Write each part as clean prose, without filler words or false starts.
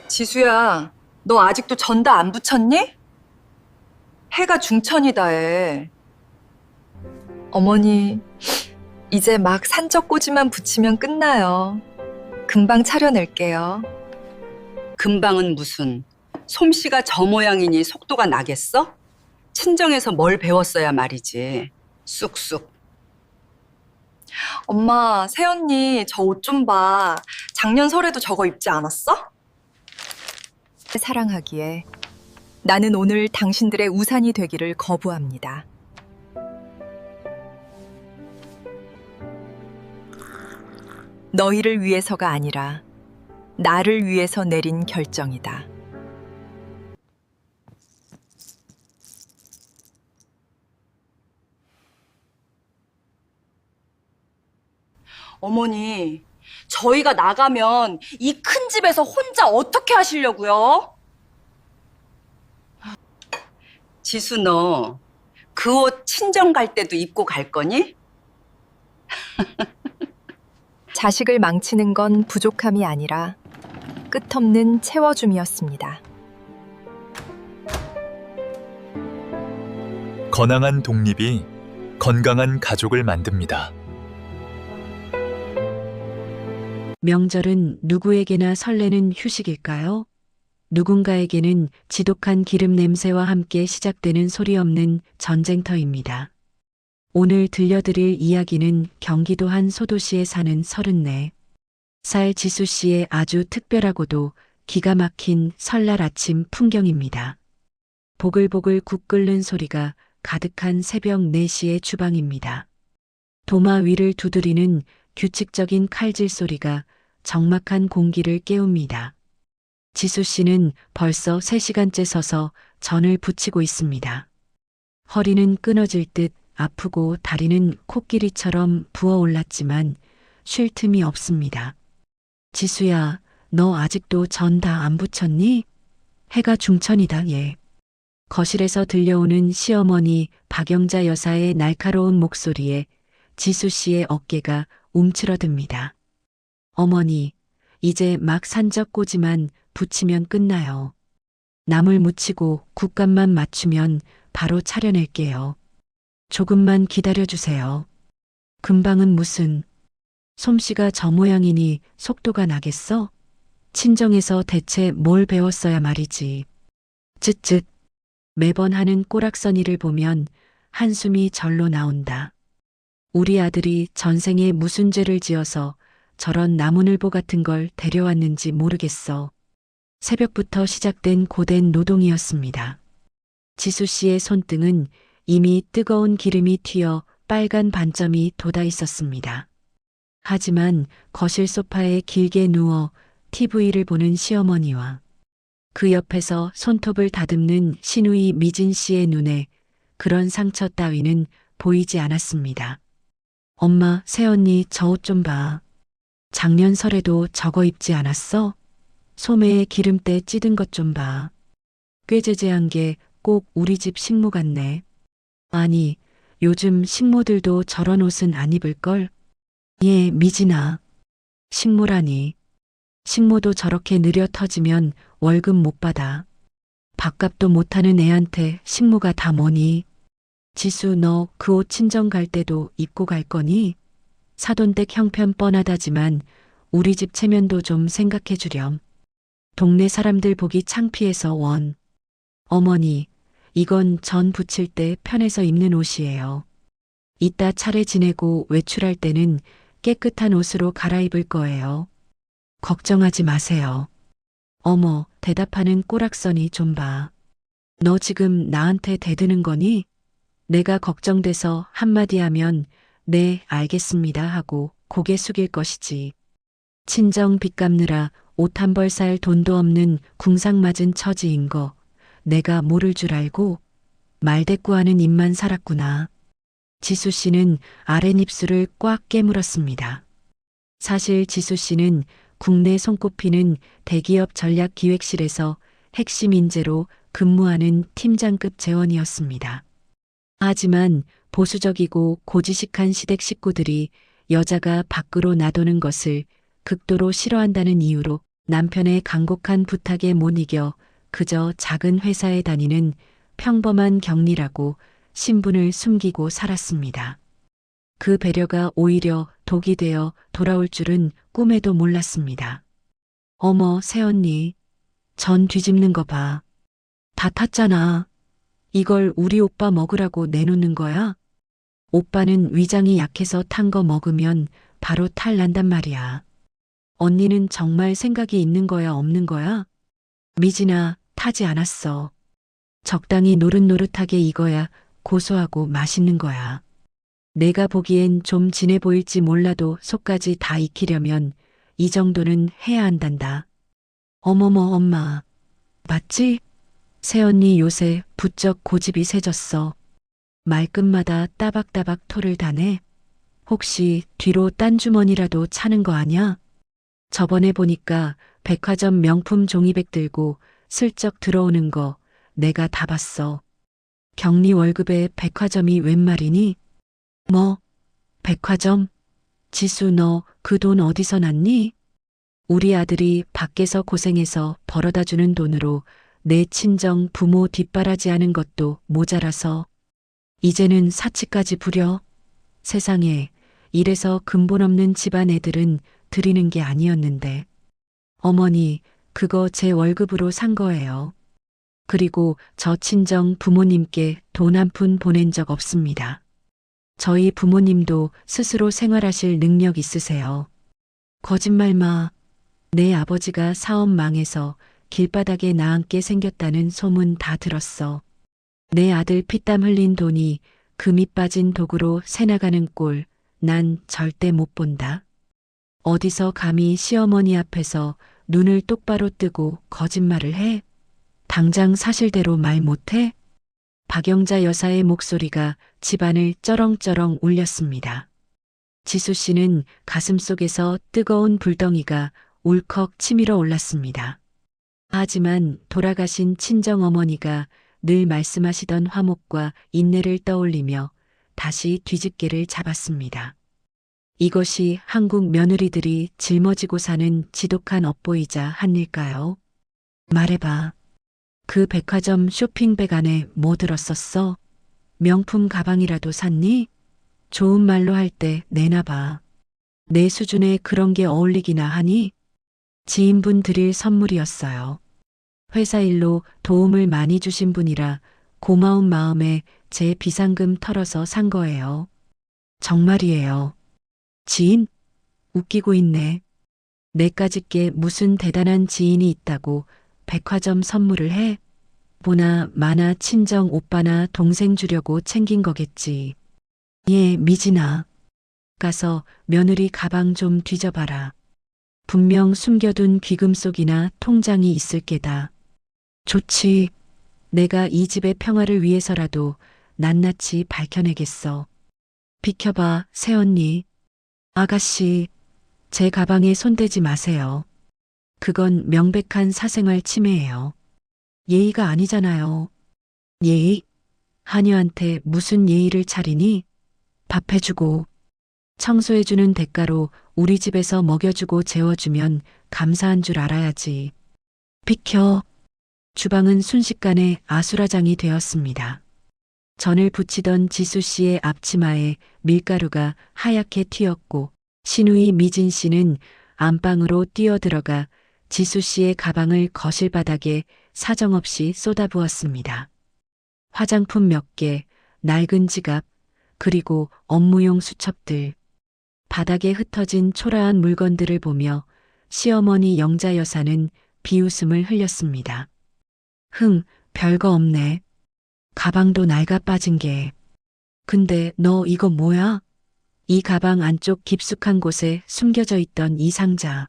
지수야, 너 아직도 전다 안 붙였니? 해가 중천이다 해. 어머니, 이제 막 산적꽂이만 붙이면 끝나요. 금방 차려낼게요. 금방은 무슨, 솜씨가 저 모양이니 속도가 나겠어? 친정에서 뭘 배웠어야 말이지. 쑥쑥. 엄마, 새언니, 저 옷 좀 봐. 작년 설에도 저거 입지 않았어? 사랑하기에 나는 오늘 당신들의 우산이 되기를 거부합니다. 너희를 위해서가 아니라 나를 위해서 내린 결정이다. 어머니, 저희가 나가면 이 큰 집에서 혼자 어떻게 하시려고요? 지수, 너 그 옷 친정 갈 때도 입고 갈 거니? 자식을 망치는 건 부족함이 아니라 끝없는 채워줌이었습니다. 건강한 독립이 건강한 가족을 만듭니다. 명절은 누구에게나 설레는 휴식일까요? 누군가에게는 지독한 기름 냄새와 함께 시작되는 소리 없는 전쟁터입니다. 오늘 들려드릴 이야기는 경기도 한 소도시에 사는 34살 지수 씨의 아주 특별하고도 기가 막힌 설날 아침 풍경입니다. 보글보글 국 끓는 소리가 가득한 새벽 4시의 주방입니다. 도마 위를 두드리는 규칙적인 칼질 소리가 적막한 공기를 깨웁니다. 지수 씨는 벌써 3시간째 서서 전을 부치고 있습니다. 허리는 끊어질 듯 아프고 다리는 코끼리처럼 부어올랐지만 쉴 틈이 없습니다. 지수야, 너 아직도 전 다 안 부쳤니? 해가 중천이다, 얘. 거실에서 들려오는 시어머니 박영자 여사의 날카로운 목소리에 지수 씨의 어깨가 움츠러듭니다. 어머니, 이제 막 산적꽂이만 붙이면 끝나요. 나물 묻히고 국간만 맞추면 바로 차려낼게요. 조금만 기다려주세요. 금방은 무슨, 솜씨가 저 모양이니 속도가 나겠어? 친정에서 대체 뭘 배웠어야 말이지. 쯧쯧. 매번 하는 꼬락서니를 보면 한숨이 절로 나온다. 우리 아들이 전생에 무슨 죄를 지어서 저런 나무늘보 같은 걸 데려왔는지 모르겠어. 새벽부터 시작된 고된 노동이었습니다. 지수 씨의 손등은 이미 뜨거운 기름이 튀어 빨간 반점이 돋아 있었습니다. 하지만 거실 소파에 길게 누워 TV를 보는 시어머니와 그 옆에서 손톱을 다듬는 시누이 미진 씨의 눈에 그런 상처 따위는 보이지 않았습니다. 엄마, 새언니 저 옷 좀 봐. 작년 설에도 저거 입지 않았어? 소매에 기름때 찌든 것 좀 봐. 꾀재재한 게 꼭 우리 집 식모 같네. 아니, 요즘 식모들도 저런 옷은 안 입을걸? 예, 미진아. 식모라니. 식모도 저렇게 느려 터지면 월급 못 받아. 밥값도 못하는 애한테 식모가 다 뭐니? 지수, 너 그 옷 친정 갈 때도 입고 갈 거니? 사돈댁 형편 뻔하다지만 우리 집 체면도 좀 생각해 주렴. 동네 사람들 보기 창피해서 원. 어머니, 이건 전 부칠 때 편해서 입는 옷이에요. 이따 차례 지내고 외출할 때는 깨끗한 옷으로 갈아입을 거예요. 걱정하지 마세요. 어머, 대답하는 꼬락서니 좀 봐. 너 지금 나한테 대드는 거니? 내가 걱정돼서 한마디 하면 네, 알겠습니다 하고 고개 숙일 것이지. 친정 빚 갚느라 옷 한 벌 살 돈도 없는 궁상맞은 처지인 거 내가 모를 줄 알고 말대꾸하는 입만 살았구나. 지수 씨는 아랫입술을 꽉 깨물었습니다. 사실 지수 씨는 국내 손꼽히는 대기업 전략기획실에서 핵심 인재로 근무하는 팀장급 재원이었습니다. 하지만 보수적이고 고지식한 시댁 식구들이 여자가 밖으로 나도는 것을 극도로 싫어한다는 이유로 남편의 간곡한 부탁에 못 이겨 그저 작은 회사에 다니는 평범한 격리라고 신분을 숨기고 살았습니다. 그 배려가 오히려 독이 되어 돌아올 줄은 꿈에도 몰랐습니다. 어머, 새언니. 전 뒤집는 거 봐. 다 탔잖아. 이걸 우리 오빠 먹으라고 내놓는 거야? 오빠는 위장이 약해서 탄 거 먹으면 바로 탈 난단 말이야. 언니는 정말 생각이 있는 거야, 없는 거야? 미진아, 타지 않았어. 적당히 노릇노릇하게 익어야 고소하고 맛있는 거야. 내가 보기엔 좀 진해 보일지 몰라도 속까지 다 익히려면 이 정도는 해야 한단다. 어머머, 엄마. 맞지? 새언니 요새 부쩍 고집이 세졌어. 말끝마다 따박따박 토를 다네. 혹시 뒤로 딴 주머니라도 차는 거 아냐? 저번에 보니까 백화점 명품 종이백 들고 슬쩍 들어오는 거 내가 다 봤어. 격리 월급에 백화점이 웬 말이니? 뭐? 백화점? 지수 너 그 돈 어디서 났니? 우리 아들이 밖에서 고생해서 벌어다 주는 돈으로 내 친정 부모 뒷바라지하는 것도 모자라서 이제는 사치까지 부려. 세상에 이래서 근본 없는 집안 애들은 드리는 게 아니었는데. 어머니, 그거 제 월급으로 산 거예요. 그리고 저 친정 부모님께 돈 한 푼 보낸 적 없습니다. 저희 부모님도 스스로 생활하실 능력 있으세요. 거짓말 마. 내 아버지가 사업 망해서 길바닥에 나앉게 생겼다는 소문 다 들었어. 내 아들 피땀 흘린 돈이 금이 빠진 독으로 새나가는 꼴 난 절대 못 본다. 어디서 감히 시어머니 앞에서 눈을 똑바로 뜨고 거짓말을 해? 당장 사실대로 말 못해? 박영자 여사의 목소리가 집안을 쩌렁쩌렁 울렸습니다. 지수 씨는 가슴속에서 뜨거운 불덩이가 울컥 치밀어 올랐습니다. 하지만 돌아가신 친정어머니가 늘 말씀하시던 화목과 인내를 떠올리며 다시 뒤집개를 잡았습니다. 이것이 한국 며느리들이 짊어지고 사는 지독한 업보이자 한 일까요? 말해봐. 그 백화점 쇼핑백 안에 뭐 들었었어? 명품 가방이라도 샀니? 좋은 말로 할 때 내놔봐. 내 수준에 그런 게 어울리기나 하니? 지인분 드릴 선물이었어요. 회사 일로 도움을 많이 주신 분이라 고마운 마음에 제 비상금 털어서 산 거예요. 정말이에요. 지인? 웃기고 있네. 내까짓 게 무슨 대단한 지인이 있다고 백화점 선물을 해? 보나 마나 친정 오빠나 동생 주려고 챙긴 거겠지. 예, 미진아. 가서 며느리 가방 좀 뒤져봐라. 분명 숨겨둔 귀금속이나 통장이 있을 게다. 좋지. 내가 이 집의 평화를 위해서라도 낱낱이 밝혀내겠어. 비켜봐, 새언니. 아가씨, 제 가방에 손대지 마세요. 그건 명백한 사생활 침해예요. 예의가 아니잖아요. 예의? 하녀한테 무슨 예의를 차리니? 밥 해주고, 청소해주는 대가로 우리 집에서 먹여주고 재워주면 감사한 줄 알아야지. 비켜. 주방은 순식간에 아수라장이 되었습니다. 전을 부치던 지수 씨의 앞치마에 밀가루가 하얗게 튀었고 시누이 미진 씨는 안방으로 뛰어들어가 지수 씨의 가방을 거실 바닥에 사정없이 쏟아부었습니다. 화장품 몇 개, 낡은 지갑, 그리고 업무용 수첩들. 바닥에 흩어진 초라한 물건들을 보며 시어머니 영자 여사는 비웃음을 흘렸습니다. 별거 없네. 가방도 낡아 빠진 게. 근데 너 이거 뭐야? 이 가방 안쪽 깊숙한 곳에 숨겨져 있던 이 상자.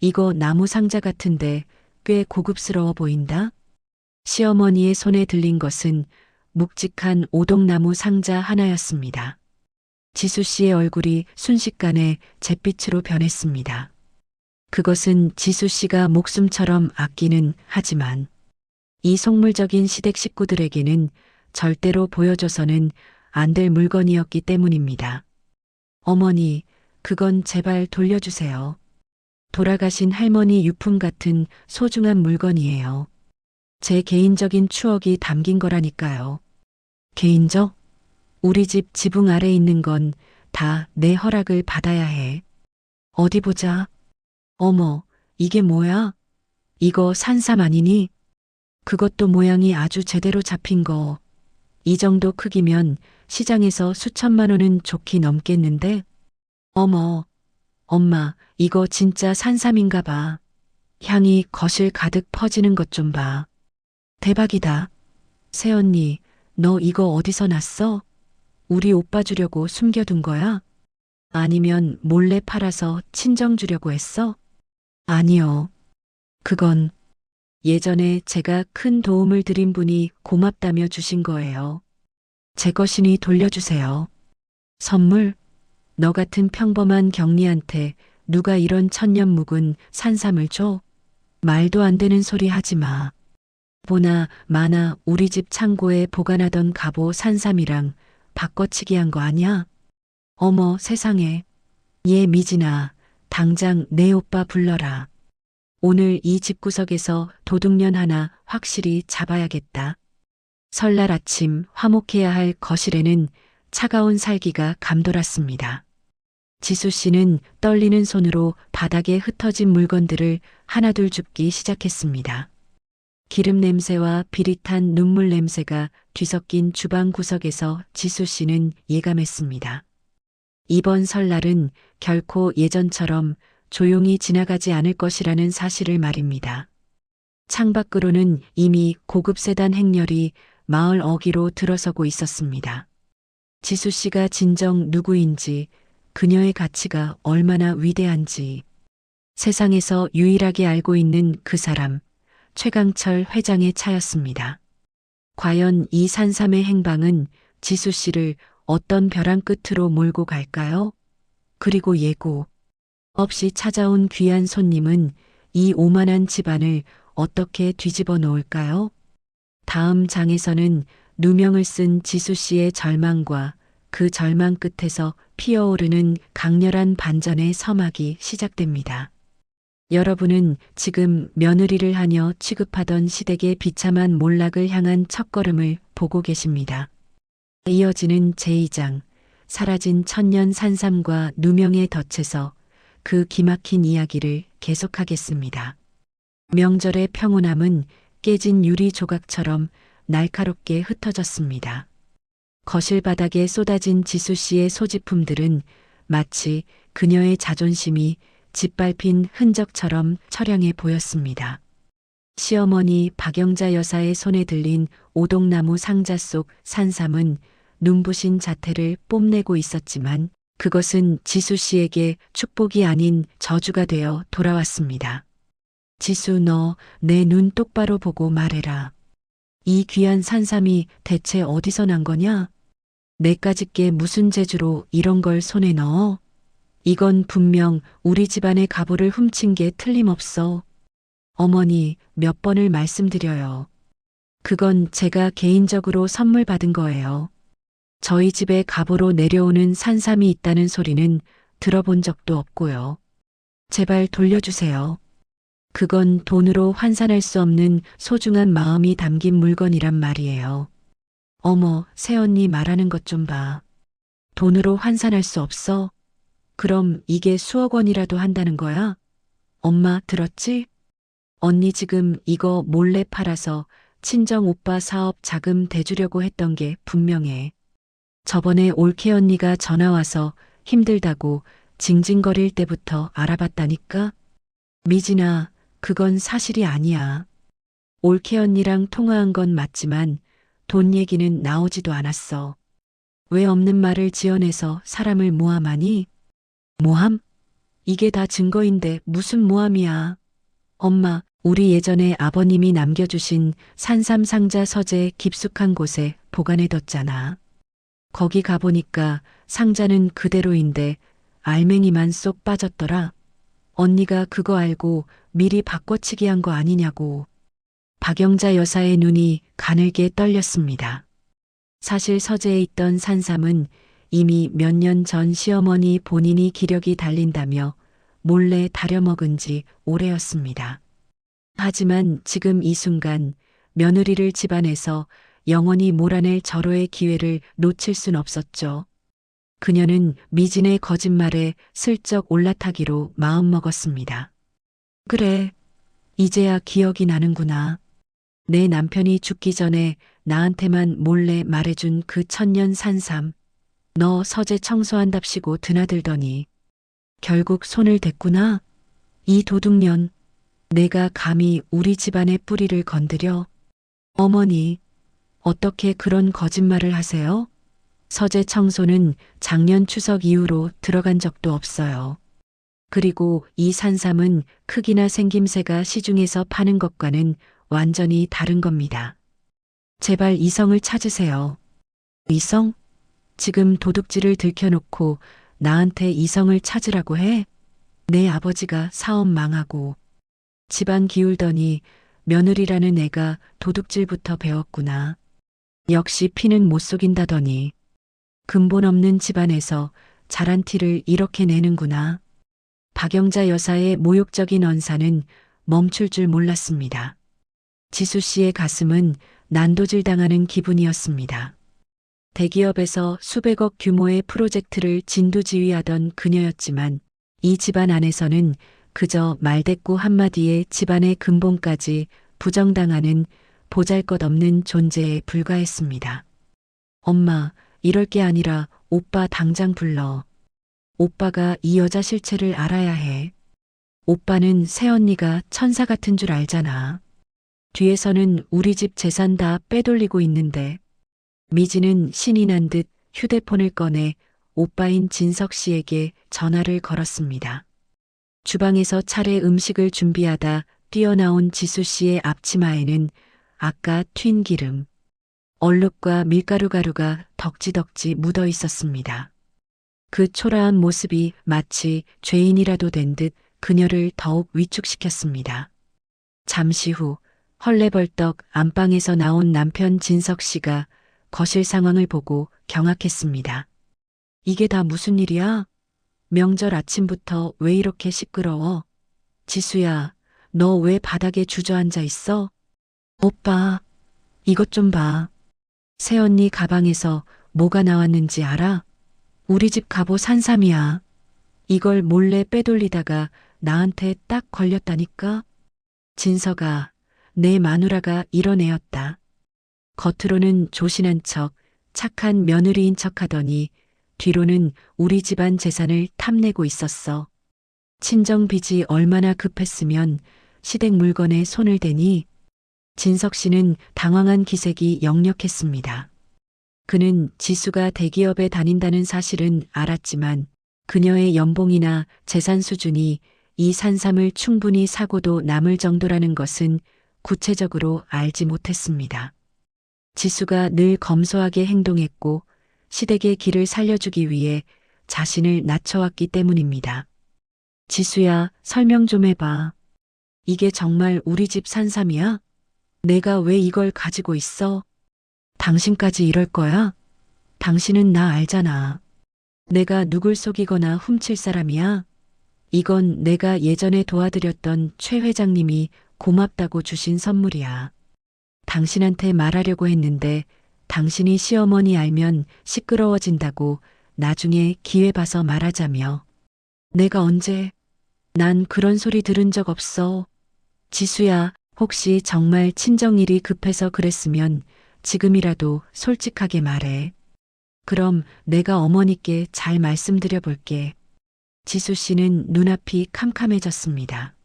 이거 나무 상자 같은데 꽤 고급스러워 보인다? 시어머니의 손에 들린 것은 묵직한 오동나무 상자 하나였습니다. 지수 씨의 얼굴이 순식간에 잿빛으로 변했습니다. 그것은 지수 씨가 목숨처럼 아끼는 하지만 이 속물적인 시댁 식구들에게는 절대로 보여줘서는 안 될 물건이었기 때문입니다. 어머니, 그건 제발 돌려주세요. 돌아가신 할머니 유품 같은 소중한 물건이에요. 제 개인적인 추억이 담긴 거라니까요. 개인적? 우리 집 지붕 아래 있는 건 다 내 허락을 받아야 해. 어디 보자. 어머, 이게 뭐야? 이거 산삼 아니니? 그것도 모양이 아주 제대로 잡힌 거. 이 정도 크기면 시장에서 수천만 원은 좋게 넘겠는데? 어머, 엄마, 이거 진짜 산삼인가 봐. 향이 거실 가득 퍼지는 것 좀 봐. 대박이다. 새언니, 너 이거 어디서 났어? 우리 오빠 주려고 숨겨둔 거야? 아니면 몰래 팔아서 친정 주려고 했어? 아니요. 그건 예전에 제가 큰 도움을 드린 분이 고맙다며 주신 거예요. 제 것이니 돌려주세요. 선물? 너 같은 평범한 경리한테 누가 이런 천년 묵은 산삼을 줘? 말도 안 되는 소리 하지 마. 보나 마나 우리 집 창고에 보관하던 갑오 산삼이랑 바꿔치기 한 거 아니야? 어머 세상에. 얘 미진아, 당장 내 오빠 불러라. 오늘 이 집구석에서 도둑년 하나 확실히 잡아야겠다. 설날 아침 화목해야 할 거실에는 차가운 살기가 감돌았습니다. 지수 씨는 떨리는 손으로 바닥에 흩어진 물건들을 하나둘 줍기 시작했습니다. 기름 냄새와 비릿한 눈물 냄새가 뒤섞인 주방 구석에서 지수 씨는 예감했습니다. 이번 설날은 결코 예전처럼 조용히 지나가지 않을 것이라는 사실을 말입니다. 창밖으로는 이미 고급 세단 행렬이 마을 어귀로 들어서고 있었습니다. 지수 씨가 진정 누구인지, 그녀의 가치가 얼마나 위대한지, 세상에서 유일하게 알고 있는 그 사람, 최강철 회장의 차였습니다. 과연 이 산삼의 행방은 지수 씨를 어떤 벼랑 끝으로 몰고 갈까요? 그리고 예고 없이 찾아온 귀한 손님은 이 오만한 집안을 어떻게 뒤집어 놓을까요? 다음 장에서는 누명을 쓴 지수 씨의 절망과 그 절망 끝에서 피어오르는 강렬한 반전의 서막이 시작됩니다. 여러분은 지금 며느리를 하녀 취급하던 시댁의 비참한 몰락을 향한 첫걸음을 보고 계십니다. 이어지는 제2장, 사라진 천년 산삼과 누명의 덫에서 그 기막힌 이야기를 계속하겠습니다. 명절의 평온함은 깨진 유리 조각처럼 날카롭게 흩어졌습니다. 거실 바닥에 쏟아진 지수 씨의 소지품들은 마치 그녀의 자존심이 짓밟힌 흔적처럼 처량해 보였습니다. 시어머니 박영자 여사의 손에 들린 오동나무 상자 속 산삼은 눈부신 자태를 뽐내고 있었지만 그것은 지수 씨에게 축복이 아닌 저주가 되어 돌아왔습니다. 지수, 너 내 눈 똑바로 보고 말해라. 이 귀한 산삼이 대체 어디서 난 거냐? 내까짓게 무슨 재주로 이런 걸 손에 넣어? 이건 분명 우리 집안의 가보를 훔친 게 틀림없어. 어머니, 몇 번을 말씀드려요. 그건 제가 개인적으로 선물 받은 거예요. 저희 집에 가보로 내려오는 산삼이 있다는 소리는 들어본 적도 없고요. 제발 돌려주세요. 그건 돈으로 환산할 수 없는 소중한 마음이 담긴 물건이란 말이에요. 어머, 새언니 말하는 것 좀 봐. 돈으로 환산할 수 없어? 그럼 이게 수억 원이라도 한다는 거야? 엄마 들었지? 언니 지금 이거 몰래 팔아서 친정 오빠 사업 자금 대주려고 했던 게 분명해. 저번에 올케 언니가 전화와서 힘들다고 징징거릴 때부터 알아봤다니까? 미진아, 그건 사실이 아니야. 올케 언니랑 통화한 건 맞지만 돈 얘기는 나오지도 않았어. 왜 없는 말을 지어내서 사람을 모함하니? 모함? 이게 다 증거인데 무슨 모함이야. 엄마, 우리 예전에 아버님이 남겨주신 산삼 상자 서재 깊숙한 곳에 보관해뒀잖아. 거기 가보니까 상자는 그대로인데 알맹이만 쏙 빠졌더라. 언니가 그거 알고 미리 바꿔치기 한 거 아니냐고. 박영자 여사의 눈이 가늘게 떨렸습니다. 사실 서재에 있던 산삼은 이미 몇 년 전 시어머니 본인이 기력이 달린다며 몰래 다려먹은 지 오래였습니다. 하지만 지금 이 순간 며느리를 집안에서 영원히 몰아낼 절호의 기회를 놓칠 순 없었죠. 그녀는 미진의 거짓말에 슬쩍 올라타기로 마음먹었습니다. 그래, 이제야 기억이 나는구나. 내 남편이 죽기 전에 나한테만 몰래 말해준 그 천년 산삼. 너 서재 청소한답시고 드나들더니 결국 손을 댔구나. 이 도둑년. 내가 감히 우리 집안의 뿌리를 건드려. 어머니, 어떻게 그런 거짓말을 하세요? 서재 청소는 작년 추석 이후로 들어간 적도 없어요. 그리고 이 산삼은 크기나 생김새가 시중에서 파는 것과는 완전히 다른 겁니다. 제발 이성을 찾으세요. 이성? 지금 도둑질을 들켜놓고 나한테 이성을 찾으라고 해? 내 아버지가 사업 망하고 집안 기울더니 며느리라는 애가 도둑질부터 배웠구나. 역시 피는 못 속인다더니 근본 없는 집안에서 자란 티를 이렇게 내는구나. 박영자 여사의 모욕적인 언사는 멈출 줄 몰랐습니다. 지수 씨의 가슴은 난도질 당하는 기분이었습니다. 대기업에서 수백억 규모의 프로젝트를 진두지휘하던 그녀였지만 이 집안 안에서는 그저 말대꾸 한마디에 집안의 근본까지 부정당하는 보잘것없는 존재에 불과했습니다. 엄마, 이럴 게 아니라 오빠 당장 불러. 오빠가 이 여자 실체를 알아야 해. 오빠는 새언니가 천사 같은 줄 알잖아. 뒤에서는 우리 집 재산 다 빼돌리고 있는데. 미지는 신이 난 듯 휴대폰을 꺼내 오빠인 진석 씨에게 전화를 걸었습니다. 주방에서 차례 음식을 준비하다 뛰어나온 지수 씨의 앞치마에는 아까 튄 기름, 얼룩과 밀가루 가루가 덕지덕지 묻어 있었습니다. 그 초라한 모습이 마치 죄인이라도 된 듯 그녀를 더욱 위축시켰습니다. 잠시 후 헐레벌떡 안방에서 나온 남편 진석 씨가 거실 상황을 보고 경악했습니다. 이게 다 무슨 일이야? 명절 아침부터 왜 이렇게 시끄러워? 지수야, 너 왜 바닥에 주저앉아 있어? 오빠, 이것 좀 봐. 새언니 가방에서 뭐가 나왔는지 알아? 우리 집 갑오 산삼이야. 이걸 몰래 빼돌리다가 나한테 딱 걸렸다니까? 진석아, 내 마누라가 이런 애였다. 겉으로는 조신한 척, 착한 며느리인 척하더니 뒤로는 우리 집안 재산을 탐내고 있었어. 친정 빚이 얼마나 급했으면 시댁 물건에 손을 대니? 진석 씨는 당황한 기색이 역력했습니다. 그는 지수가 대기업에 다닌다는 사실은 알았지만 그녀의 연봉이나 재산 수준이 이 산삼을 충분히 사고도 남을 정도라는 것은 구체적으로 알지 못했습니다. 지수가 늘 검소하게 행동했고 시댁의 길을 살려주기 위해 자신을 낮춰왔기 때문입니다. 지수야, 설명 좀 해봐. 이게 정말 우리 집 산삼이야? 내가 왜 이걸 가지고 있어? 당신까지 이럴 거야? 당신은 나 알잖아. 내가 누굴 속이거나 훔칠 사람이야? 이건 내가 예전에 도와드렸던 최 회장님이 고맙다고 주신 선물이야. 당신한테 말하려고 했는데 당신이 시어머니 알면 시끄러워진다고 나중에 기회 봐서 말하자며. 내가 언제? 난 그런 소리 들은 적 없어. 지수야, 혹시 정말 친정일이 급해서 그랬으면 지금이라도 솔직하게 말해. 그럼 내가 어머니께 잘 말씀드려 볼게. 지수 씨는 눈앞이 캄캄해졌습니다.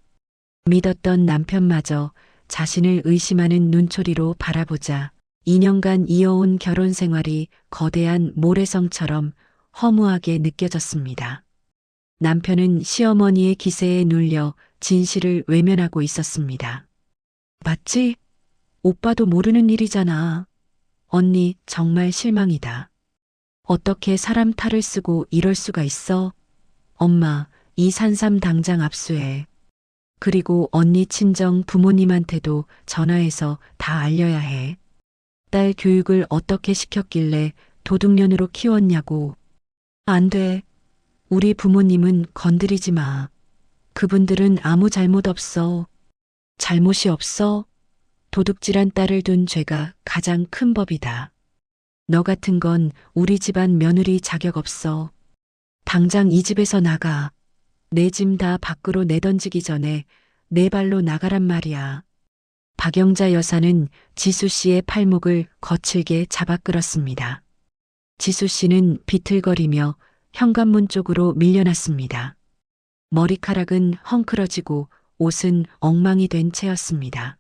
믿었던 남편마저 자신을 의심하는 눈초리로 바라보자 2년간 이어온 결혼 생활이 거대한 모래성처럼 허무하게 느껴졌습니다. 남편은 시어머니의 기세에 눌려 진실을 외면하고 있었습니다. 맞지? 오빠도 모르는 일이잖아. 언니 정말 실망이다. 어떻게 사람 탈을 쓰고 이럴 수가 있어? 엄마, 이 산삼 당장 압수해. 그리고 언니 친정 부모님한테도 전화해서 다 알려야 해. 딸 교육을 어떻게 시켰길래 도둑년으로 키웠냐고. 안 돼. 우리 부모님은 건드리지 마. 그분들은 아무 잘못 없어. 잘못이 없어. 도둑질한 딸을 둔 죄가 가장 큰 법이다. 너 같은 건 우리 집안 며느리 자격 없어. 당장 이 집에서 나가. 내 짐 다 밖으로 내던지기 전에 내 발로 나가란 말이야. 박영자 여사는 지수 씨의 팔목을 거칠게 잡아 끌었습니다. 지수 씨는 비틀거리며 현관문 쪽으로 밀려났습니다. 머리카락은 헝클어지고 옷은 엉망이 된 채였습니다.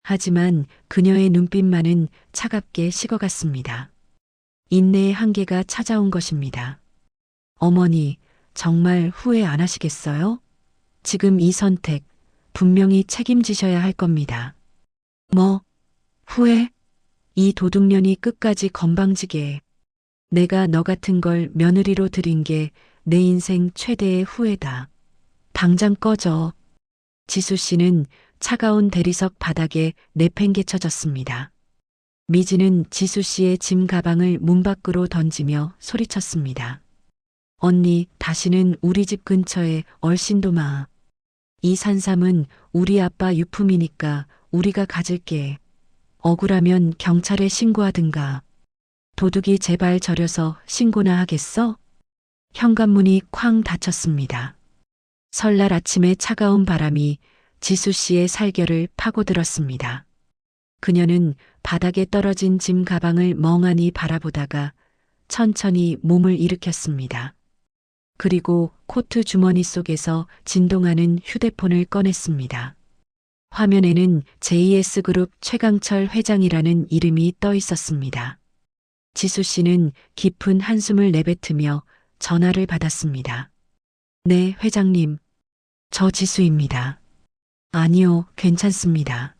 하지만 그녀의 눈빛만은 차갑게 식어갔습니다. 인내의 한계가 찾아온 것입니다. 어머니, 정말 후회 안 하시겠어요? 지금 이 선택 분명히 책임지셔야 할 겁니다. 뭐? 후회? 이 도둑년이 끝까지 건방지게. 내가 너 같은 걸 며느리로 들인 게 내 인생 최대의 후회다. 당장 꺼져. 지수 씨는 차가운 대리석 바닥에 내팽개쳐졌습니다. 미지는 지수 씨의 짐 가방을 문 밖으로 던지며 소리쳤습니다. 언니, 다시는 우리 집 근처에 얼씬도 마. 이 산삼은 우리 아빠 유품이니까 우리가 가질게. 억울하면 경찰에 신고하든가. 도둑이 제발 저려서 신고나 하겠어? 현관문이 쾅 닫혔습니다. 설날 아침의 차가운 바람이 지수 씨의 살결을 파고들었습니다. 그녀는 바닥에 떨어진 짐 가방을 멍하니 바라보다가 천천히 몸을 일으켰습니다. 그리고 코트 주머니 속에서 진동하는 휴대폰을 꺼냈습니다. 화면에는 JS그룹 최강철 회장이라는 이름이 떠 있었습니다. 지수 씨는 깊은 한숨을 내뱉으며 전화를 받았습니다. 네, 회장님. 저 지수입니다. 아니요, 괜찮습니다.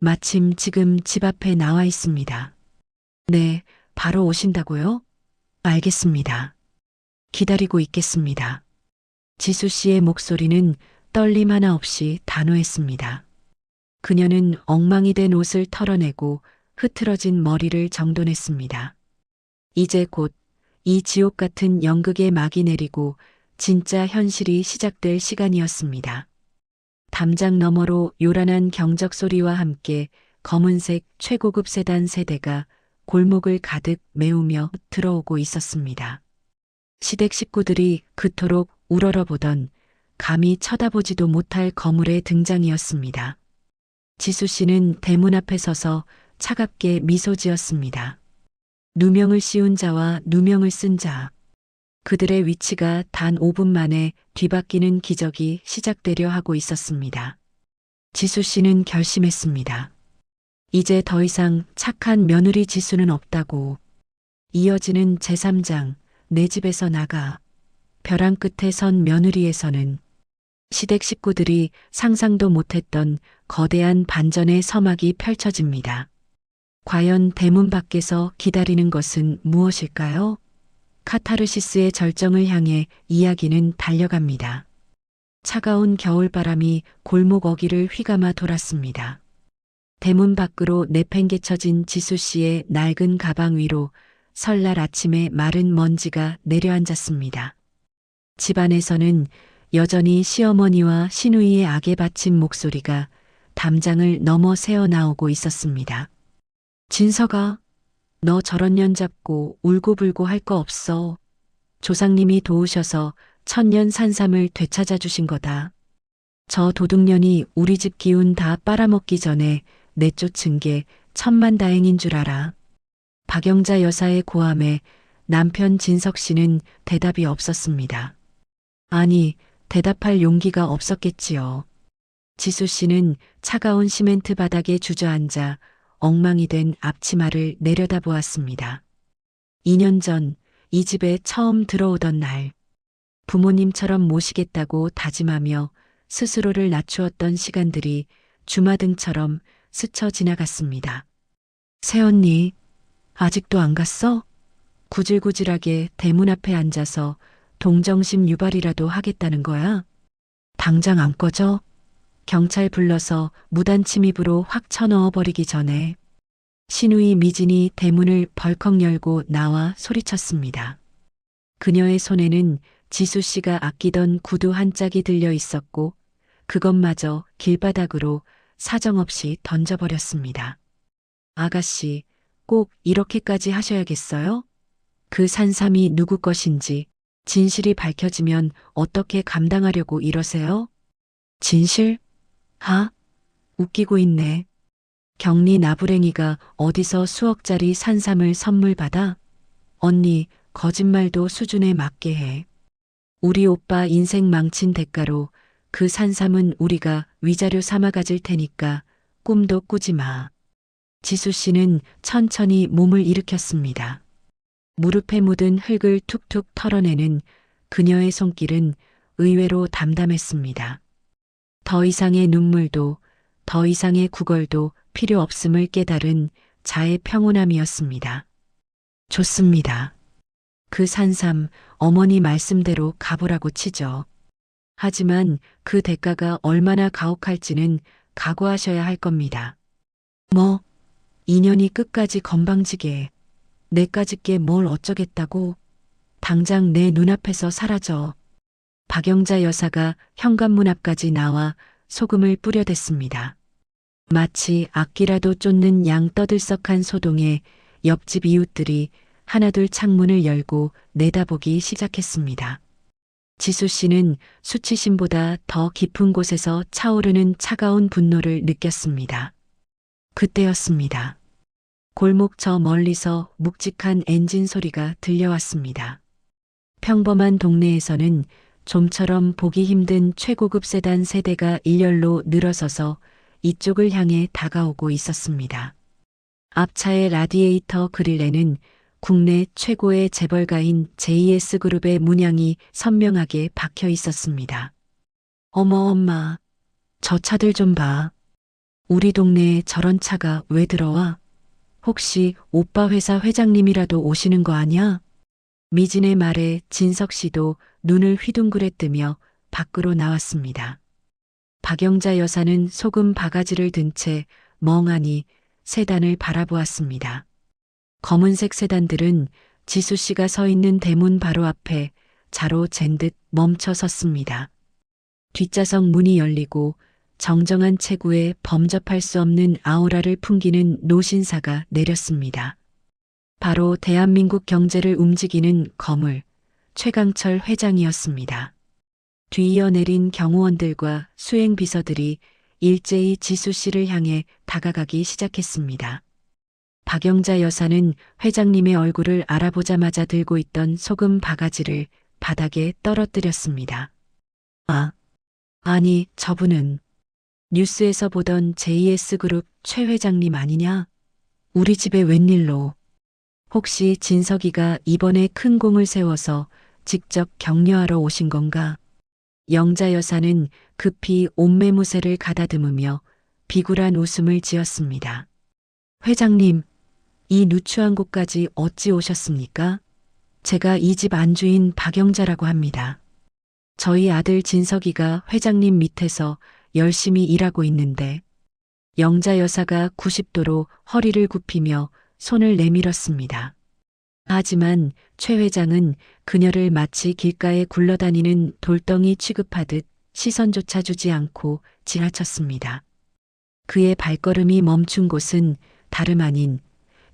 마침 지금 집 앞에 나와 있습니다. 네, 바로 오신다고요? 알겠습니다. 기다리고 있겠습니다. 지수 씨의 목소리는 떨림 하나 없이 단호했습니다. 그녀는 엉망이 된 옷을 털어내고 흐트러진 머리를 정돈했습니다. 이제 곧 이 지옥 같은 연극의 막이 내리고 진짜 현실이 시작될 시간이었습니다. 담장 너머로 요란한 경적 소리와 함께 검은색 최고급 세단 세대가 골목을 가득 메우며 들어오고 있었습니다. 시댁 식구들이 그토록 우러러보던 감히 쳐다보지도 못할 거물의 등장이었습니다. 지수 씨는 대문 앞에 서서 차갑게 미소 지었습니다. 누명을 씌운 자와 누명을 쓴 자. 그들의 위치가 단 5분 만에 뒤바뀌는 기적이 시작되려 하고 있었습니다. 지수 씨는 결심했습니다. 이제 더 이상 착한 며느리 지수는 없다고. 이어지는 제3장, 내 집에서 나가. 벼랑 끝에 선 며느리에서는 시댁 식구들이 상상도 못했던 거대한 반전의 서막이 펼쳐집니다. 과연 대문 밖에서 기다리는 것은 무엇일까요? 카타르시스의 절정을 향해 이야기는 달려갑니다. 차가운 겨울바람이 골목 어귀를 휘감아 돌았습니다. 대문 밖으로 내팽개쳐진 지수 씨의 낡은 가방 위로 설날 아침에 마른 먼지가 내려앉았습니다. 집안에서는 여전히 시어머니와 시누이의 악에 바친 목소리가 담장을 넘어 새어나오고 있었습니다. 진서가, 너 저런 년 잡고 울고불고 할 거 없어. 조상님이 도우셔서 천년 산삼을 되찾아 주신 거다. 저 도둑년이 우리 집 기운 다 빨아먹기 전에 내쫓은 게 천만다행인 줄 알아. 박영자 여사의 고함에 남편 진석 씨는 대답이 없었습니다. 아니, 대답할 용기가 없었겠지요. 지수 씨는 차가운 시멘트 바닥에 주저앉아 엉망이 된 앞치마를 내려다보았습니다. 2년 전 이 집에 처음 들어오던 날, 부모님처럼 모시겠다고 다짐하며 스스로를 낮추었던 시간들이 주마등처럼 스쳐 지나갔습니다. 새언니, 아직도 안 갔어? 구질구질하게 대문 앞에 앉아서 동정심 유발이라도 하겠다는 거야? 당장 안 꺼져? 경찰 불러서 무단 침입으로 확 쳐넣어버리기 전에. 시누이 미진이 대문을 벌컥 열고 나와 소리쳤습니다. 그녀의 손에는 지수 씨가 아끼던 구두 한 짝이 들려 있었고 그것마저 길바닥으로 사정없이 던져버렸습니다. 아가씨, 꼭 이렇게까지 하셔야겠어요? 그 산삼이 누구 것인지 진실이 밝혀지면 어떻게 감당하려고 이러세요? 진실? 웃기고 있네. 경리 나부랭이가 어디서 수억짜리 산삼을 선물 받아? 언니, 거짓말도 수준에 맞게 해. 우리 오빠 인생 망친 대가로 그 산삼은 우리가 위자료 삼아 가질 테니까 꿈도 꾸지 마. 지수 씨는 천천히 몸을 일으켰습니다. 무릎에 묻은 흙을 툭툭 털어내는 그녀의 손길은 의외로 담담했습니다. 더 이상의 눈물도, 더 이상의 구걸도 필요 없음을 깨달은 자의 평온함이었습니다. 좋습니다. 그 산삼 어머니 말씀대로 가보라고 치죠. 하지만 그 대가가 얼마나 가혹할지는 각오하셔야 할 겁니다. 뭐, 인연이 끝까지 건방지게 내까짓게 뭘 어쩌겠다고. 당장 내 눈앞에서 사라져. 박영자 여사가 현관문 앞까지 나와 소금을 뿌려댔습니다. 마치 악기라도 쫓는 양 떠들썩한 소동에 옆집 이웃들이 하나둘 창문을 열고 내다보기 시작했습니다. 지수 씨는 수치심보다 더 깊은 곳에서 차오르는 차가운 분노를 느꼈습니다. 그때였습니다. 골목 저 멀리서 묵직한 엔진 소리가 들려왔습니다. 평범한 동네에서는 좀처럼 보기 힘든 최고급 세단 세대가 일렬로 늘어서서 이쪽을 향해 다가오고 있었습니다. 앞차의 라디에이터 그릴에는 국내 최고의 재벌가인 JS그룹의 문양이 선명하게 박혀 있었습니다. 어머 엄마, 저 차들 좀 봐. 우리 동네에 저런 차가 왜 들어와? 혹시 오빠 회사 회장님이라도 오시는 거 아니야? 미진의 말에 진석 씨도 눈을 휘둥그레뜨며 밖으로 나왔습니다. 박영자 여사는 소금 바가지를 든 채 멍하니 세단을 바라보았습니다. 검은색 세단들은 지수 씨가 서 있는 대문 바로 앞에 자로 잰 듯 멈춰 섰습니다. 뒷좌석 문이 열리고 정정한 체구에 범접할 수 없는 아우라를 풍기는 노신사가 내렸습니다. 바로 대한민국 경제를 움직이는 거물, 최강철 회장이었습니다. 뒤이어 내린 경호원들과 수행비서들이 일제히 지수 씨를 향해 다가가기 시작했습니다. 박영자 여사는 회장님의 얼굴을 알아보자마자 들고 있던 소금 바가지를 바닥에 떨어뜨렸습니다. 아니, 저분은 뉴스에서 보던 JS그룹 최 회장님 아니냐? 우리 집에 웬일로? 혹시 진석이가 이번에 큰 공을 세워서 직접 격려하러 오신 건가? 영자 여사는 급히 옷매무새를 가다듬으며 비굴한 웃음을 지었습니다. 회장님, 이 누추한 곳까지 어찌 오셨습니까? 제가 이 집 안주인 박영자라고 합니다. 저희 아들 진석이가 회장님 밑에서 열심히 일하고 있는데. 영자 여사가 90도로 허리를 굽히며 손을 내밀었습니다. 하지만 최 회장은 그녀를 마치 길가에 굴러다니는 돌덩이 취급하듯 시선조차 주지 않고 지나쳤습니다. 그의 발걸음이 멈춘 곳은 다름 아닌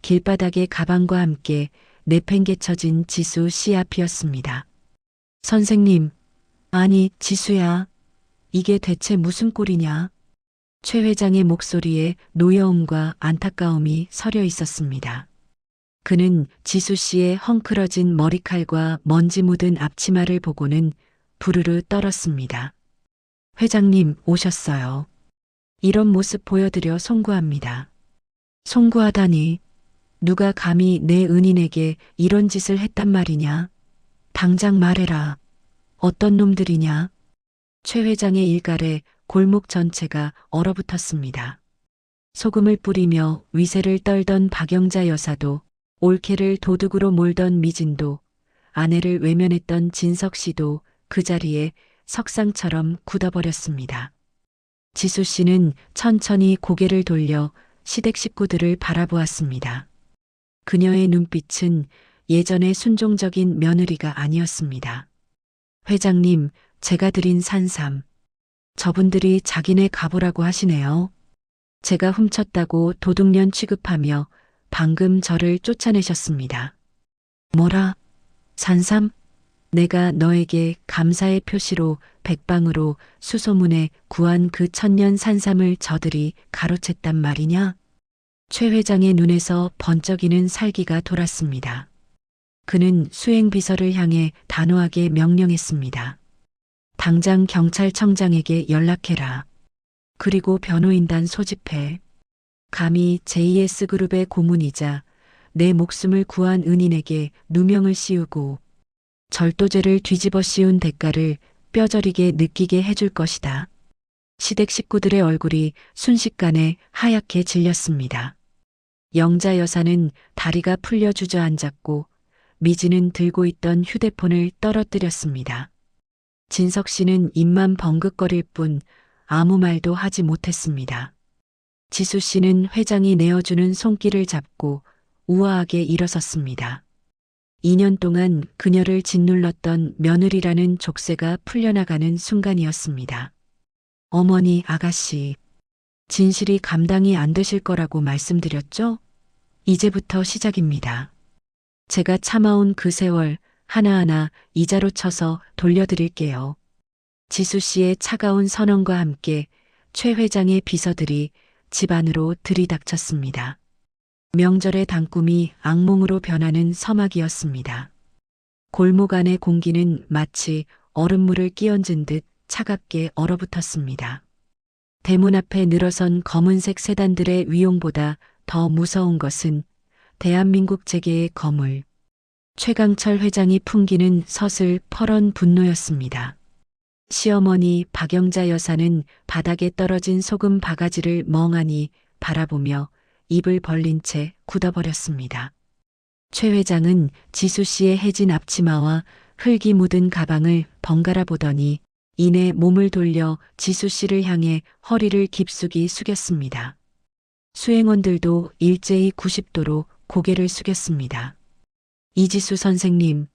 길바닥의 가방과 함께 내팽개쳐진 지수 씨 앞이었습니다. 선생님, 아니 지수야, 이게 대체 무슨 꼴이냐? 최 회장의 목소리에 노여움과 안타까움이 서려 있었습니다. 그는 지수 씨의 헝클어진 머리칼과 먼지 묻은 앞치마를 보고는 부르르 떨었습니다. 회장님 오셨어요. 이런 모습 보여드려 송구합니다. 송구하다니, 누가 감히 내 은인에게 이런 짓을 했단 말이냐? 당장 말해라. 어떤 놈들이냐? 최 회장의 일갈에 골목 전체가 얼어붙었습니다. 소금을 뿌리며 위세를 떨던 박영자 여사도, 올케를 도둑으로 몰던 미진도, 아내를 외면했던 진석 씨도 그 자리에 석상처럼 굳어버렸습니다. 지수 씨는 천천히 고개를 돌려 시댁 식구들을 바라보았습니다. 그녀의 눈빛은 예전의 순종적인 며느리가 아니었습니다. 회장님, 제가 드린 산삼. 저분들이 자기네 가보라고 하시네요. 제가 훔쳤다고 도둑년 취급하며 방금 저를 쫓아내셨습니다. 뭐라? 산삼? 내가 너에게 감사의 표시로 백방으로 수소문에 구한 그 천년 산삼을 저들이 가로챘단 말이냐? 최 회장의 눈에서 번쩍이는 살기가 돌았습니다. 그는 수행비서를 향해 단호하게 명령했습니다. 당장 경찰청장에게 연락해라. 그리고 변호인단 소집해. 감히 JS그룹의 고문이자 내 목숨을 구한 은인에게 누명을 씌우고 절도죄를 뒤집어 씌운 대가를 뼈저리게 느끼게 해줄 것이다. 시댁 식구들의 얼굴이 순식간에 하얗게 질렸습니다. 영자 여사는 다리가 풀려 주저앉았고 미지는 들고 있던 휴대폰을 떨어뜨렸습니다. 진석 씨는 입만 벙긋거릴 뿐 아무 말도 하지 못했습니다. 지수 씨는 회장이 내어주는 손길을 잡고 우아하게 일어섰습니다. 2년 동안 그녀를 짓눌렀던 며느리라는 족쇄가 풀려나가는 순간이었습니다. 어머니, 아가씨, 진실이 감당이 안 되실 거라고 말씀드렸죠? 이제부터 시작입니다. 제가 참아온 그 세월 하나하나 이자로 쳐서 돌려드릴게요. 지수 씨의 차가운 선언과 함께 최 회장의 비서들이 집 안으로 들이닥쳤습니다. 명절의 단꿈이 악몽으로 변하는 서막이었습니다. 골목 안의 공기는 마치 얼음물을 끼얹은 듯 차갑게 얼어붙었습니다. 대문 앞에 늘어선 검은색 세단들의 위용보다 더 무서운 것은 대한민국 재계의 거물, 최강철 회장이 풍기는 서슬 퍼런 분노였습니다. 시어머니 박영자 여사는 바닥에 떨어진 소금 바가지를 멍하니 바라보며 입을 벌린 채 굳어버렸습니다. 최 회장은 지수 씨의 해진 앞치마와 흙이 묻은 가방을 번갈아 보더니 이내 몸을 돌려 지수 씨를 향해 허리를 깊숙이 숙였습니다. 수행원들도 일제히 90도로 고개를 숙였습니다. 이지수 선생님,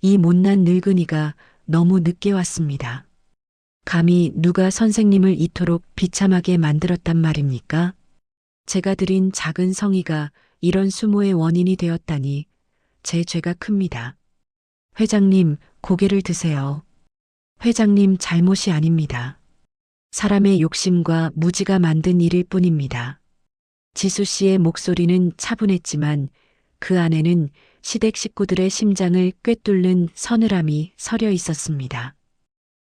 이 못난 늙은이가 너무 늦게 왔습니다. 감히 누가 선생님을 이토록 비참하게 만들었단 말입니까? 제가 드린 작은 성의가 이런 수모의 원인이 되었다니 제 죄가 큽니다. 회장님, 고개를 드세요. 회장님 잘못이 아닙니다. 사람의 욕심과 무지가 만든 일일 뿐입니다. 지수 씨의 목소리는 차분했지만 그 안에는 시댁 식구들의 심장을 꿰뚫는 서늘함이 서려 있었습니다.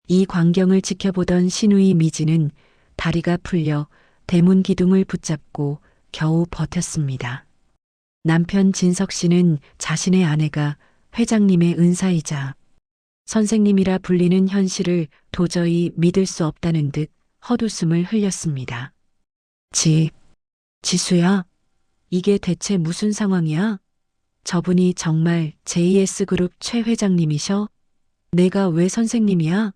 이 광경을 지켜보던 시누이 미지는 다리가 풀려 대문 기둥을 붙잡고 겨우 버텼습니다. 남편 진석 씨는 자신의 아내가 회장님의 은사이자 선생님이라 불리는 현실을 도저히 믿을 수 없다는 듯 헛웃음을 흘렸습니다. 지수야, 이게 대체 무슨 상황이야? 저분이 정말 JS그룹 최 회장님이셔? 내가 왜 선생님이야?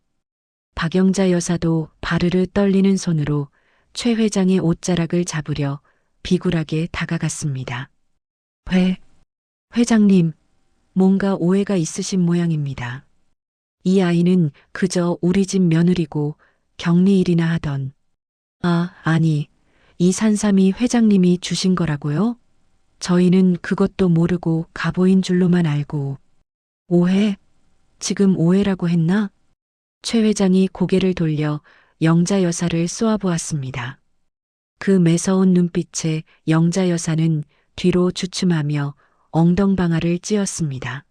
박영자 여사도 바르르 떨리는 손으로 최 회장의 옷자락을 잡으려 비굴하게 다가갔습니다. 회장님, 뭔가 오해가 있으신 모양입니다. 이 아이는 그저 우리 집 며느리고 격리일이나 하던. 아니, 이 산삼이 회장님이 주신 거라고요? 저희는 그것도 모르고 가보인 줄로만 알고. 오해? 지금 오해라고 했나? 최 회장이 고개를 돌려 영자 여사를 쏘아보았습니다. 그 매서운 눈빛에 영자 여사는 뒤로 주춤하며 엉덩방아를 찧었습니다.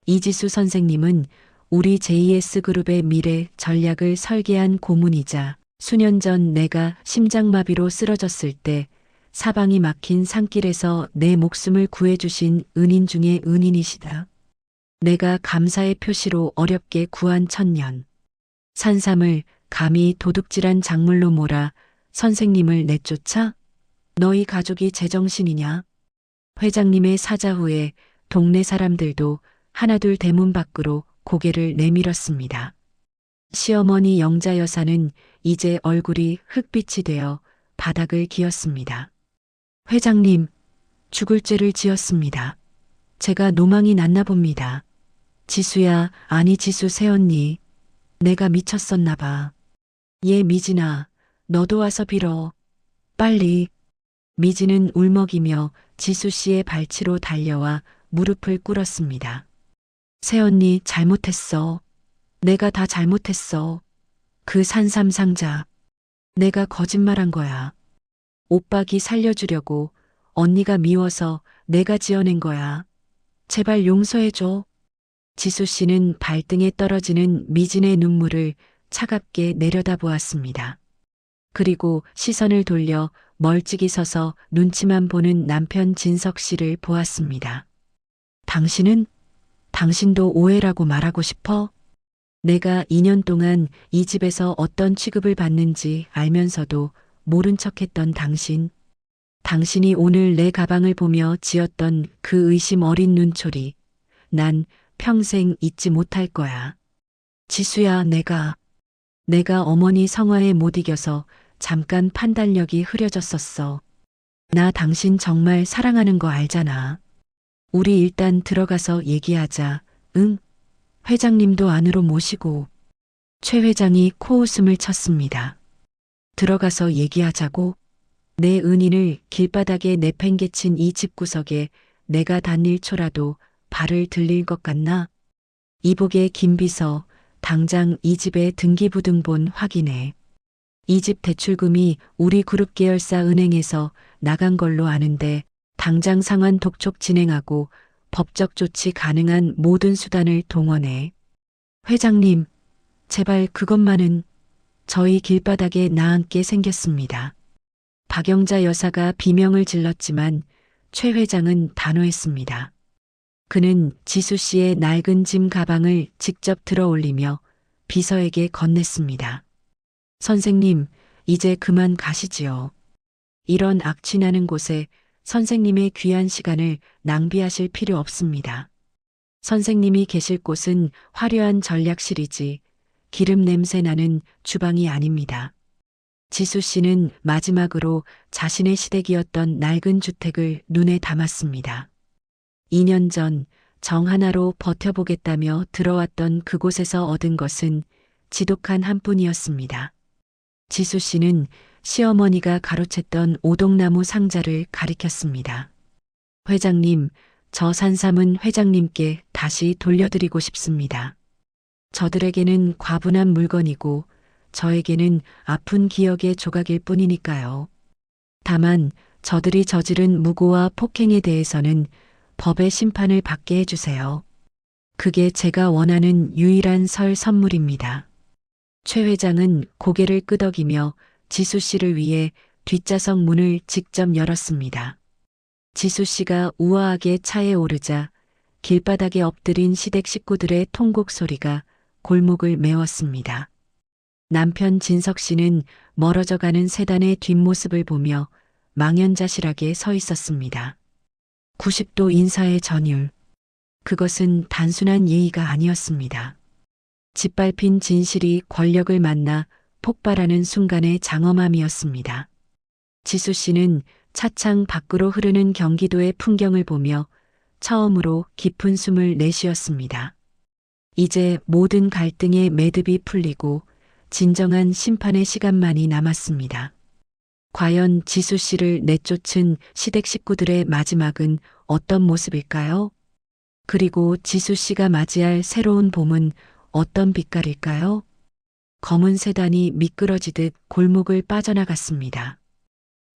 이지수 선생님은 우리 JS그룹의 미래 전략을 설계한 고문이자 수년 전 내가 심장마비로 쓰러졌을 때 사방이 막힌 산길에서 내 목숨을 구해주신 은인 중의 은인이시다. 내가 감사의 표시로 어렵게 구한 천년. 산삼을 감히 도둑질한 작물로 몰아 선생님을 내쫓아? 너희 가족이 제정신이냐? 회장님의 사자 후에 동네 사람들도 하나둘 대문 밖으로 고개를 내밀었습니다. 시어머니 영자 여사는 이제 얼굴이 흙빛이 되어 바닥을 기었습니다. 회장님, 죽을 죄를 지었습니다. 제가 노망이 났나 봅니다. 지수야, 아니 지수 새언니. 내가 미쳤었나 봐. 얘 미진아, 너도 와서 빌어. 빨리. 미진은 울먹이며 지수 씨의 발치로 달려와 무릎을 꿇었습니다. 새언니 잘못했어. 내가 다 잘못했어. 그 산삼상자. 내가 거짓말한 거야. 오빠기 살려주려고 언니가 미워서 내가 지어낸 거야. 제발 용서해줘. 지수 씨는 발등에 떨어지는 미진의 눈물을 차갑게 내려다보았습니다. 그리고 시선을 돌려 멀찍이 서서 눈치만 보는 남편 진석 씨를 보았습니다. 당신도 오해라고 말하고 싶어? 내가 2년 동안 이 집에서 어떤 취급을 받는지 알면서도 모른 척했던 당신이 오늘 내 가방을 보며 지었던 그 의심 어린 눈초리, 난 평생 잊지 못할 거야. 지수야, 내가 어머니 성화에 못 이겨서 잠깐 판단력이 흐려졌었어. 나 당신 정말 사랑하는 거 알잖아. 우리 일단 들어가서 얘기하자. 응? 회장님도 안으로 모시고. 최 회장이 코웃음을 쳤습니다. 들어가서 얘기하자고? 내 은인을 길바닥에 내팽개친 이 집구석에 내가 단 1초라도 발을 들릴 것 같나? 이복의 김비서, 당장 이 집의 등기부등본 확인해. 이 집 대출금이 우리 그룹 계열사 은행에서 나간 걸로 아는데 당장 상환 독촉 진행하고 법적 조치 가능한 모든 수단을 동원해. 회장님, 제발 그것만은. 저희 길바닥에 나앉게 생겼습니다. 박영자 여사가 비명을 질렀지만 최 회장은 단호했습니다. 그는 지수 씨의 낡은 짐 가방을 직접 들어 올리며 비서에게 건넸습니다. 선생님, 이제 그만 가시지요. 이런 악취나는 곳에 선생님의 귀한 시간을 낭비하실 필요 없습니다. 선생님이 계실 곳은 화려한 전략실이지 기름 냄새 나는 주방이 아닙니다. 지수 씨는 마지막으로 자신의 시댁이었던 낡은 주택을 눈에 담았습니다. 2년 전 정 하나로 버텨보겠다며 들어왔던 그곳에서 얻은 것은 지독한 한 뿐이었습니다. 지수 씨는 시어머니가 가로챘던 오동나무 상자를 가리켰습니다. 회장님, 저 산삼은 회장님께 다시 돌려드리고 싶습니다. 저들에게는 과분한 물건이고 저에게는 아픈 기억의 조각일 뿐이니까요. 다만 저들이 저지른 무고와 폭행에 대해서는 법의 심판을 받게 해주세요. 그게 제가 원하는 유일한 설 선물입니다. 최 회장은 고개를 끄덕이며 지수 씨를 위해 뒷좌석 문을 직접 열었습니다. 지수 씨가 우아하게 차에 오르자 길바닥에 엎드린 시댁 식구들의 통곡 소리가 골목을 메웠습니다. 남편 진석 씨는 멀어져가는 세단의 뒷모습을 보며 망연자실하게 서 있었습니다. 90도 인사의 전율. 그것은 단순한 예의가 아니었습니다. 짓밟힌 진실이 권력을 만나 폭발하는 순간의 장엄함이었습니다. 지수 씨는 차창 밖으로 흐르는 경기도의 풍경을 보며 처음으로 깊은 숨을 내쉬었습니다. 이제 모든 갈등의 매듭이 풀리고 진정한 심판의 시간만이 남았습니다. 과연 지수 씨를 내쫓은 시댁 식구들의 마지막은 어떤 모습일까요? 그리고 지수 씨가 맞이할 새로운 봄은 어떤 빛깔일까요? 검은 세단이 미끄러지듯 골목을 빠져나갔습니다.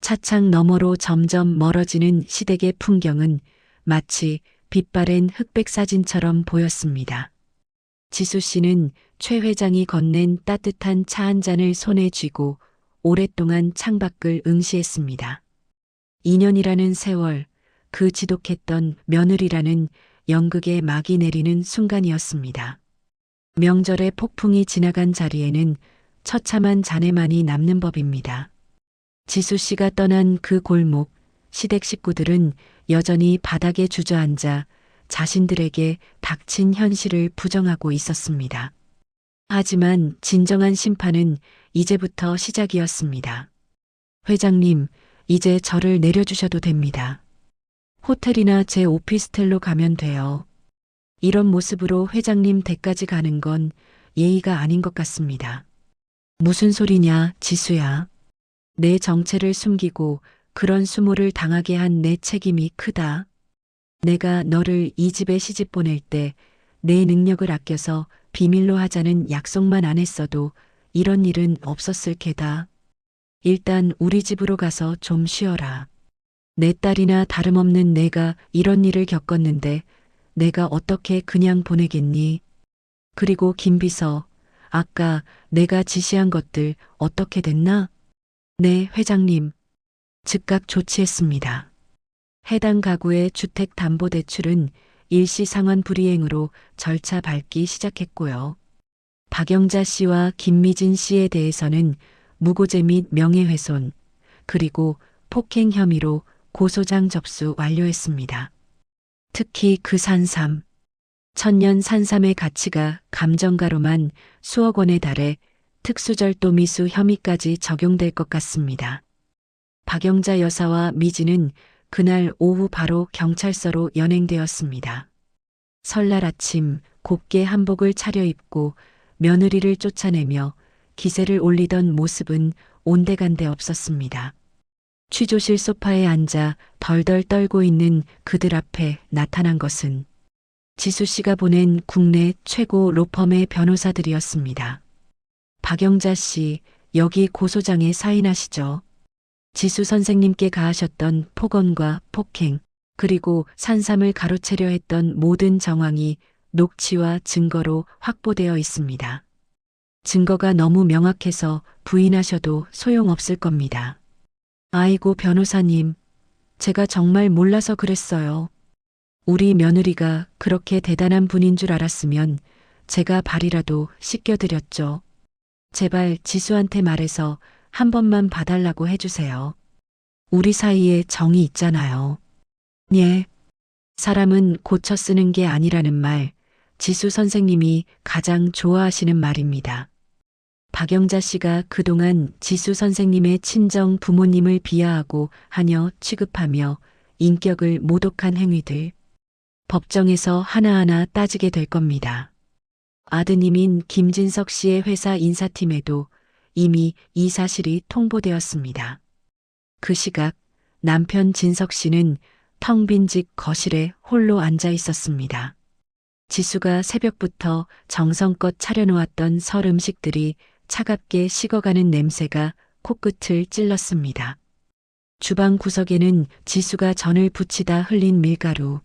차창 너머로 점점 멀어지는 시댁의 풍경은 마치 빛바랜 흑백 사진처럼 보였습니다. 지수 씨는 최 회장이 건넨 따뜻한 차 한 잔을 손에 쥐고 오랫동안 창밖을 응시했습니다. 2년이라는 세월, 그 지독했던 며느리라는 연극의 막이 내리는 순간이었습니다. 명절의 폭풍이 지나간 자리에는 처참한 잔해만이 남는 법입니다. 지수 씨가 떠난 그 골목, 시댁 식구들은 여전히 바닥에 주저앉아 자신들에게 닥친 현실을 부정하고 있었습니다. 하지만 진정한 심판은 이제부터 시작이었습니다. 회장님, 이제 저를 내려주셔도 됩니다. 호텔이나 제 오피스텔로 가면 돼요. 이런 모습으로 회장님 댁까지 가는 건 예의가 아닌 것 같습니다. 무슨 소리냐, 지수야. 내 정체를 숨기고 그런 수모를 당하게 한 내 책임이 크다. 내가 너를 이 집에 시집 보낼 때 내 능력을 아껴서 비밀로 하자는 약속만 안 했어도 이런 일은 없었을 게다. 일단 우리 집으로 가서 좀 쉬어라. 내 딸이나 다름없는 내가 이런 일을 겪었는데 내가 어떻게 그냥 보내겠니? 그리고 김비서, 아까 내가 지시한 것들 어떻게 됐나? 네, 회장님. 즉각 조치했습니다. 해당 가구의 주택담보대출은 일시상환 불이행으로 절차 밟기 시작했고요. 박영자 씨와 김미진 씨에 대해서는 무고죄 및 명예훼손, 그리고 폭행 혐의로 고소장 접수 완료했습니다. 특히 그 산삼, 천년 산삼의 가치가 감정가로만 수억 원에 달해 특수절도 미수 혐의까지 적용될 것 같습니다. 박영자 여사와 미진은 그날 오후 바로 경찰서로 연행되었습니다. 설날 아침 곱게 한복을 차려입고 며느리를 쫓아내며 기세를 올리던 모습은 온데간데 없었습니다. 취조실 소파에 앉아 덜덜 떨고 있는 그들 앞에 나타난 것은 지수 씨가 보낸 국내 최고 로펌의 변호사들이었습니다. 박영자 씨, 여기 고소장에 사인하시죠. 지수 선생님께 가하셨던 폭언과 폭행, 그리고 산삼을 가로채려 했던 모든 정황이 녹취와 증거로 확보되어 있습니다. 증거가 너무 명확해서 부인하셔도 소용없을 겁니다. 아이고 변호사님, 제가 정말 몰라서 그랬어요. 우리 며느리가 그렇게 대단한 분인 줄 알았으면 제가 발이라도 씻겨드렸죠. 제발 지수한테 말해서 한 번만 봐달라고 해주세요. 우리 사이에 정이 있잖아요. 예. 사람은 고쳐 쓰는 게 아니라는 말, 지수 선생님이 가장 좋아하시는 말입니다. 박영자 씨가 그동안 지수 선생님의 친정 부모님을 비하하고 하녀 취급하며 인격을 모독한 행위들, 법정에서 하나하나 따지게 될 겁니다. 아드님인 김진석 씨의 회사 인사팀에도 이미 이 사실이 통보되었습니다. 그 시각 남편 진석 씨는 텅 빈 집 거실에 홀로 앉아 있었습니다. 지수가 새벽부터 정성껏 차려놓았던 설 음식들이 차갑게 식어가는 냄새가 코끝을 찔렀습니다. 주방 구석에는 지수가 전을 부치다 흘린 밀가루,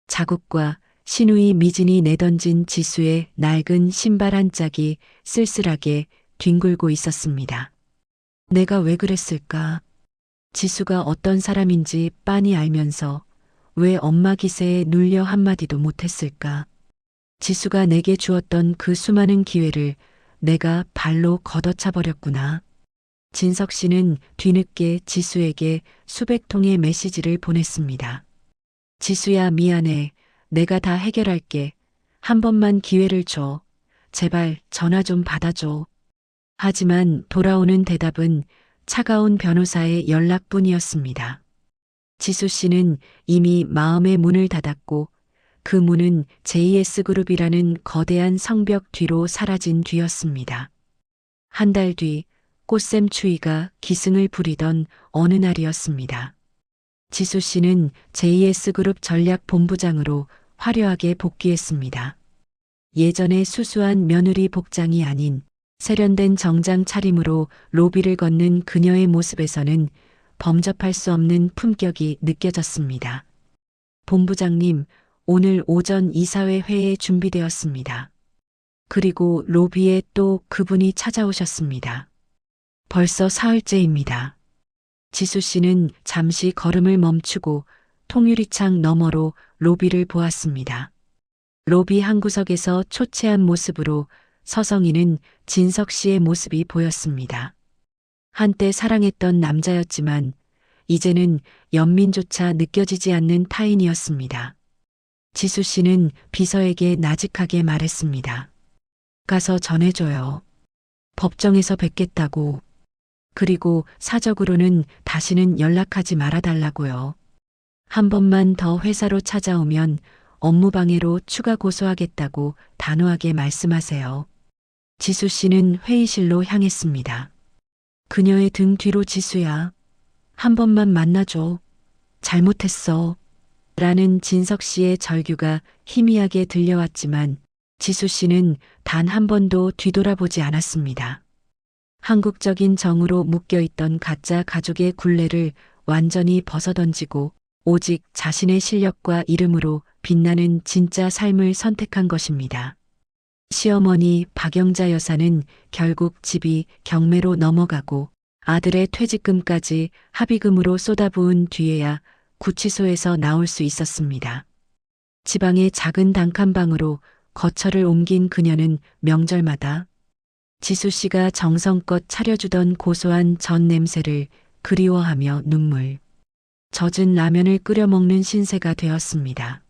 자국과 신우이 미진이 내던진 지수의 낡은 신발 한 짝이 쓸쓸하게 뒹굴고 있었습니다. 내가 왜 그랬을까? 지수가 어떤 사람인지 빤히 알면서 왜 엄마 기세에 눌려 한마디도 못했을까? 지수가 내게 주었던 그 수많은 기회를 내가 발로 걷어차 버렸구나. 진석 씨는 뒤늦게 지수에게 수백 통의 메시지를 보냈습니다. 지수야, 미안해. 내가 다 해결할게. 한 번만 기회를 줘. 제발 전화 좀 받아줘. 하지만 돌아오는 대답은 차가운 변호사의 연락뿐이었습니다. 지수 씨는 이미 마음의 문을 닫았고 그 문은 JS그룹이라는 거대한 성벽 뒤로 사라진 뒤였습니다. 한 달 뒤 꽃샘 추위가 기승을 부리던 어느 날이었습니다. 지수 씨는 JS그룹 전략본부장으로 화려하게 복귀했습니다. 예전의 수수한 며느리 복장이 아닌 세련된 정장 차림으로 로비를 걷는 그녀의 모습에서는 범접할 수 없는 품격이 느껴졌습니다. 본부장님, 오늘 오전 이사회 회에 준비되었습니다. 그리고 로비에 또 그분이 찾아오셨습니다. 벌써 사흘째입니다. 지수 씨는 잠시 걸음을 멈추고 통유리창 너머로 로비를 보았습니다. 로비 한 구석에서 초췌한 모습으로 서성이는 진석 씨의 모습이 보였습니다. 한때 사랑했던 남자였지만 이제는 연민조차 느껴지지 않는 타인이었습니다. 지수 씨는 비서에게 나직하게 말했습니다. 가서 전해줘요. 법정에서 뵙겠다고. 그리고 사적으로는 다시는 연락하지 말아달라고요. 한 번만 더 회사로 찾아오면 업무방해로 추가 고소하겠다고 단호하게 말씀하세요. 지수 씨는 회의실로 향했습니다. 그녀의 등 뒤로 지수야. 한 번만 만나줘. 잘못했어. 라는 진석 씨의 절규가 희미하게 들려왔지만 지수 씨는 단 한 번도 뒤돌아보지 않았습니다. 한국적인 정으로 묶여있던 가짜 가족의 굴레를 완전히 벗어던지고 오직 자신의 실력과 이름으로 빛나는 진짜 삶을 선택한 것입니다. 시어머니 박영자 여사는 결국 집이 경매로 넘어가고 아들의 퇴직금까지 합의금으로 쏟아부은 뒤에야 구치소에서 나올 수 있었습니다. 지방의 작은 단칸방으로 거처를 옮긴 그녀는 명절마다 지수 씨가 정성껏 차려주던 고소한 전 냄새를 그리워하며 눈물 젖은 라면을 끓여 먹는 신세가 되었습니다.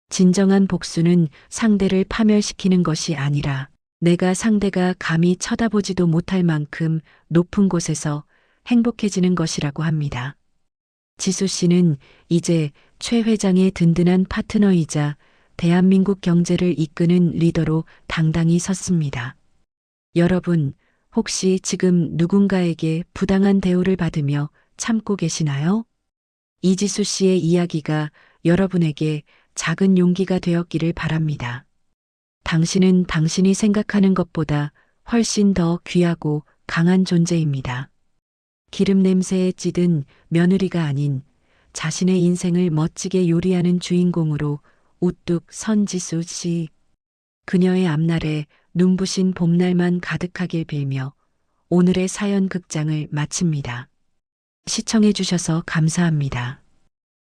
진정한 복수는 상대를 파멸시키는 것이 아니라 내가 상대가 감히 쳐다보지도 못할 만큼 높은 곳에서 행복해지는 것이라고 합니다. 지수 씨는 이제 최 회장의 든든한 파트너이자 대한민국 경제를 이끄는 리더로 당당히 섰습니다. 여러분, 혹시 지금 누군가에게 부당한 대우를 받으며 참고 계시나요? 이지수 씨의 이야기가 여러분에게 작은 용기가 되었기를 바랍니다. 당신은 당신이 생각하는 것보다 훨씬 더 귀하고 강한 존재입니다. 기름 냄새에 찌든 며느리가 아닌 자신의 인생을 멋지게 요리하는 주인공으로 우뚝 선 지수 씨. 그녀의 앞날에 눈부신 봄날만 가득하길 빌며 오늘의 사연 극장을 마칩니다. 시청해 주셔서 감사합니다.